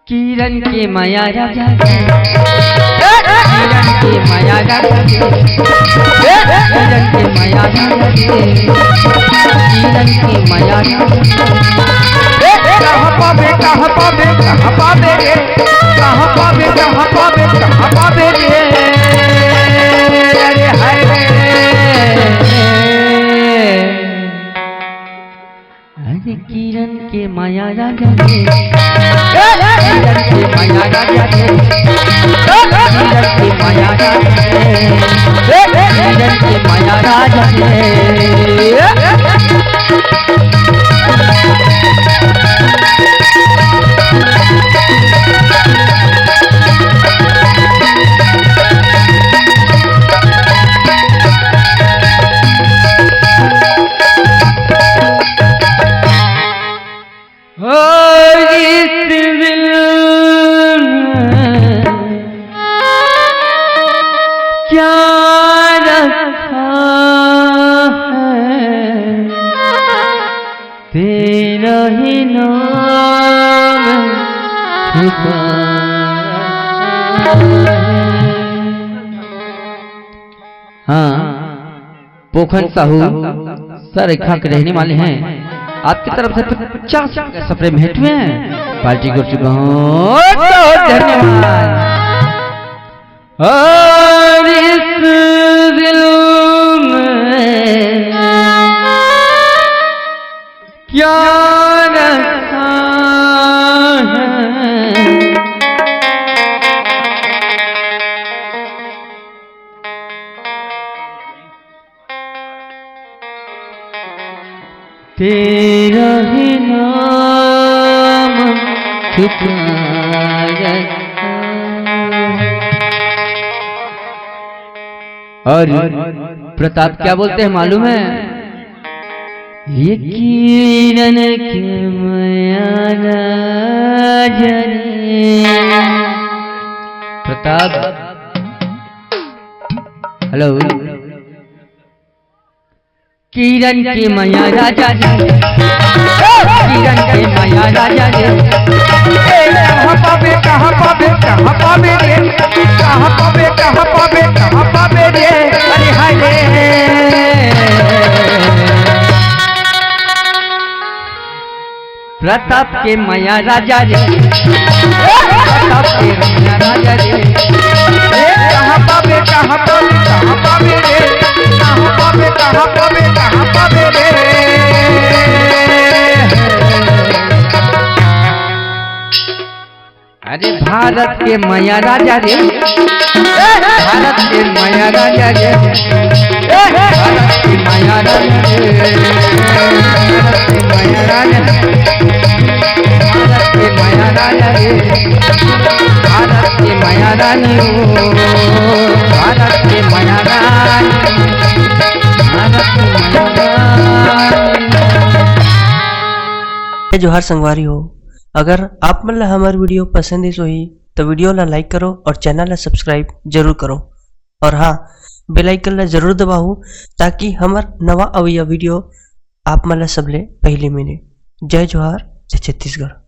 किरण के माया राजा किरण के माया राजा किरण के माया राजा किरण के माया कहाँ पावे कहाँ पावे कहाँ पावे रे कहाँ पावे कहाँ पावे कहाँ पावे रे अरे हाय अरे किरण के माया राजा किरण के माया राजा किरण के माया राजा किरण के माया राजा तेरा ही नाम हाँ, पोखन साहू सरेखा के रहने वाले हैं। आपकी तरफ से 50 सफरे भेंट हुए हैं। पार्टी को बहुत धन्यवाद। और इस दिल में क्या रखा है तेरा ही नाम छुपा रखा। और प्रताप क्या बोलते हैं मालूम है? ये किरण के माया राजा प्रताप हेलो किरण के माया राजा किरण के माया राजा कहाँ पावे कहाँ पावे कहाँ पावे रे कहाँ पावे कहाँ पावे कहाँ पावे रे अरे हाय प्रताप के माया राजा रे प्रताप के माया राजा रे कहाँ पावे कहाँ पावे कहाँ पावे रे कहाँ पावे कहाँ पावे कहाँ पावे रे अरे भारत के माया राजा रे भारत के माया राजा रे भारत के माया राजा रे भारत के माया राजा भारत के माया राजा रे भारत के माया रानी भारत के माया रानी भारत के माया रानी। जोहार संगवारी हो, अगर आप मतलब हमारी वीडियो पसंद है सोही तो वीडियो ला लाइक करो और चैनल ला सब्सक्राइब जरूर करो। और हाँ, बेल आइकन ला जरूर दबाओ ताकि हमार नवा अवैया वीडियो आप मतलब सबले पहले मिले। जय जोहार, जय छत्तीसगढ़।